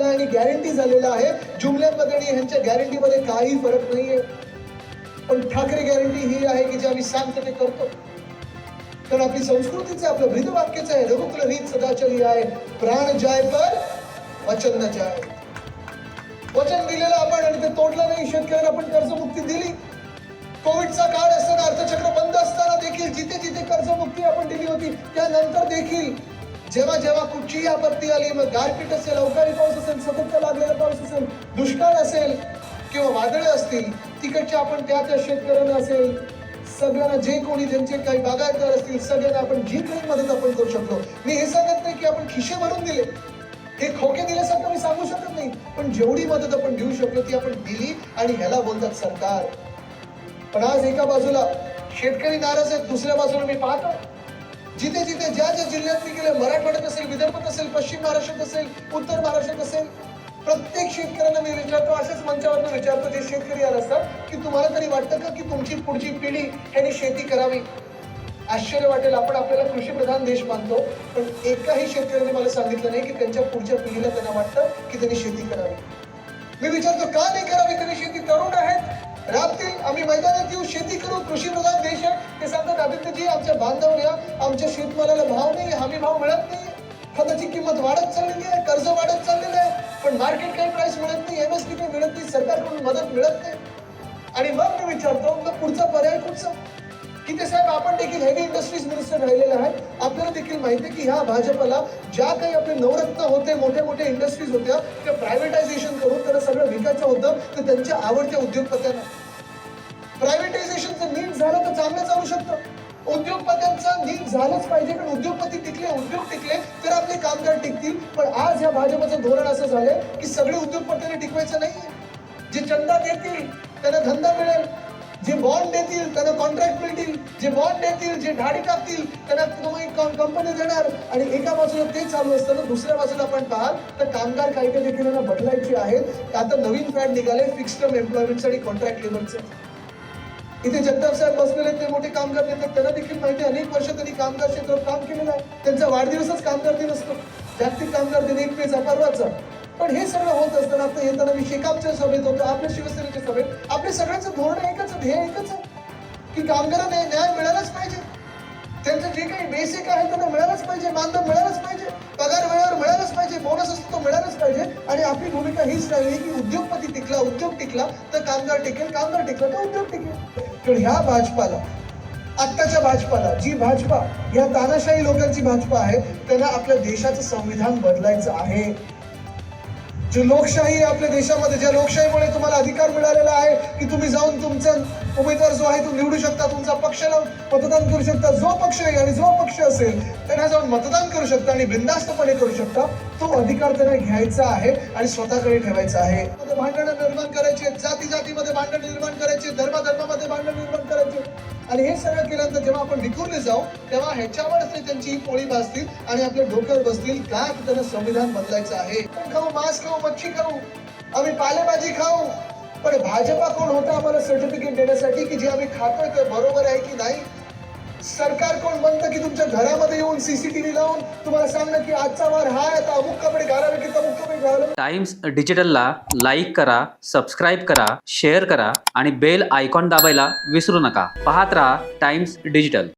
झालेला आहे आणि गॅरंटी झालेला आहे. जुमल्यामध्ये आणि ह्यांच्या गॅरंटीमध्ये काही फरक नाहीये. पण ठाकरे गॅरंटी ही आहे की जे आम्ही सांगतो ते करतो. कारण आपली संस्कृतीच आहे, आपलं ब्रीदवाक्यच आहे, रघुकुल रीत सदा चली आहे, प्राण जाय पर वचन न जाय. वचन दिलेलं आपण आणि ते तोडलं नाही. शेतकऱ्यांना आपण कर्जमुक्ती दिली. कोविडचा काळ असताना, अर्थचक्र बंद असताना देखील जिथे जिथे कर्जमुक्ती आपण दिली होती, त्यानंतर देखील जेव्हा जेव्हा कुठचीही आपत्ती आली, मग गारपीट असेल, अवकाळी पाऊस असेल, सतत लागलेला पाऊस असेल, दुष्काळ असेल किंवा वादळे असतील, तिकडच्या आपण त्या शेतकऱ्यांना असेल, सगळ्यांना जे कोणी ज्यांचे काही बागायतदार असतील, सगळ्यांना आपण जी काही मदत आपण करू शकलो. मी हे सांगत नाही की आपण खिशे भरून दिले, हे खोके दिल्यासारखं मी सांगू शकत नाही, पण जेवढी मदत आपण देऊ शकलो ती आपण दिली आणि ह्याला बोलतात सरकार. पण आज एका बाजूला शेतकरी नाराज आहेत, दुसऱ्या बाजूला मी पाहतो जिथे जिथे ज्या ज्या जिल्ह्यात मी गेले, मराठवाड्यात असेल, विदर्भात असेल, पश्चिम महाराष्ट्रात असेल, उत्तर महाराष्ट्रात असेल, प्रत्येक शेतकऱ्यांना मी विचारतो, अशाच मंचावरनं विचारतो जे शेतकरी आले असतात, की तुम्हाला तरी वाटतं का की तुमची पुढची पिढी ह्याने शेती करावी? आश्चर्य वाटेल, आपण आपल्याला कृषी प्रधान देश मानतो, पण एकाही शेतकऱ्याने मला सांगितलं नाही की त्यांच्या पुढच्या पिढीला त्यांना वाटतं की त्यांनी शेती करावी. मी विचारतो का नाही करावी त्यांनी शेती? तरुण आहेत, राबतील, आम्ही मैदानात येऊ, शेती करू, कृषी प्रधान देश आहे. ते सांगतात आदित्यजी आमच्या बांधावर या, आमच्या शेतमालाला भाव नाही, हमी भाव मिळत नाही, खताची किंमत वाढत चाललेली आहे, कर्ज वाढत चाललेलं आहे, पण मार्केट काही प्राइस मिळत नाही, एमएसपी काही मिळत नाही, सरकारकडून मदत मिळत नाही. आणि मग मी विचारतो मग पुढचा पर्याय कुठचा? की ते साहेब आपण देखील हेवी इंडस्ट्रीज मिनिस्टर राहिलेले आहे, आपल्याला देखील माहिती आहे की ह्या भाजपला ज्या काही आपले नवरत्न होते, मोठे मोठे इंडस्ट्रीज होत्या, त्या प्रायव्हेटायझेशन करून त्यांना सगळं विकायचं होतं. तर त्यांच्या आवडत्या उद्योगपत्यांना प्रायव्हेटायझेशनचं नीट झालं तर चांगलं चालू शकतं. उद्योगपत्यांचं नीट झालंच पाहिजे, कारण उद्योगपती टिकले, उद्योग टिकले तर आपले कामगार टिकतील. पण आज ह्या भाजपचं धोरण असं झालंय की सगळे उद्योगपत्यांनी टिकवायचं नाहीये. जे चंदा देतील त्यांना धंदा मिळेल, जे बॉन्ड देतील त्यांना कॉन्ट्रॅक्ट मिळतील, जे बॉन्ड देतील, जे धाडी टाकतील त्यांना तुम्ही कंपनी देणार. आणि एका बाजूला ते चालू असताना दुसऱ्या बाजूला आपण पाहाल तर कामगार कायदे देखील बदलायचे आहेत. आता नवीन फॅड निघाले फिक्स्ड टर्म एम्प्लॉयमेंट आणि कॉन्ट्रॅक्ट लेबरचे. इथे जगताप साहेब बसलेले ते मोठे कामगार नेते, त्यांना देखील माहिती आहे अनेक वर्ष त्यांनी कामगार क्षेत्रात काम केलेलं आहे. त्यांचा वाढदिवसच कामगार दिन असतो, जागतिक कामगार दिन 1 मेचा परवाचा. पण हे सगळं होत असताना आता येताना मी शेकापच्या सभेत होतो, आपल्या शिवसेनेच्या सभेत, आपल्या सगळ्यांचं धोरण एकच, ध्येय एकच आहे की कामगारांना न्याय मिळालाच पाहिजे, त्यांचं जे काही बेसिक आहे त्यांना मिळालंच पाहिजे, मानधन मिळालंच पाहिजे, पगार वेळेवर मिळालंच पाहिजे, बोनस असतो तो मिळालंच पाहिजे. आणि आपली भूमिका हीच राहिली की उद्योगपती टिकला, उद्योग टिकला तर कामगार टिकेल, कामगार टिकला तर उद्योग टिकेल. पण ह्या भाजपाला, आत्ताच्या भाजपाला, जी भाजपा या तानाशाही लोकांची भाजपा आहे, त्यांना आपल्या देशाचं संविधान बदलायचं आहे. जी लोकशाही आहे आपल्या देशामध्ये, ज्या लोकशाहीमुळे तुम्हाला अधिकार मिळालेला आहे की तुम्ही जाऊन तुमचा उमेदवार जो आहे तो निवडू शकता, तुमचा पक्ष लावून मतदान करू शकता, जो पक्ष आहे आणि जो पक्ष असेल त्यांना जाऊन मतदान करू शकता आणि बिनधास्तपणे करू शकता. तो अधिकार त्यांना घ्यायचा आहे आणि स्वतःकडे ठेवायचा आहे. भांडणं निर्माण करायचे, जाती जातीमध्ये भांडण निर्माण करायचे, धर्माधर्मामध्ये भांडण निर्माण करायचे. आणि हे सगळं केल्यानंतर जेव्हा आपण विखुरले जाऊ तेव्हा ह्याच्यावरच ते त्यांची पोळी भाजतील आणि आपल्या डोक्यावर बसतील का त्यांना संविधान बदलायचं आहे. खाऊ, मांस खाऊ, मच्छी खाऊ, आम्ही पालेभाजी खाऊ, पण भाजपा कोण होता आम्हाला सर्टिफिकेट देण्यासाठी की जे आम्ही खातोय ते बरोबर आहे की नाही? सरकार कोण बनतं की तुमच्या घरामध्ये येऊन सीसीटीव्ही लावून तुम्हाला सांगणं की आजचा वार हा आहे, आता अमुक कपडे घालावे की तमुक कपडे घालावे? टाइम्स डिजिटलला लाईक करा, सबस्क्राईब करा, शेअर करा आणि बेल आयकॉन दाबायला विसरू नका. पाहत रहा टाइम्स डिजिटल.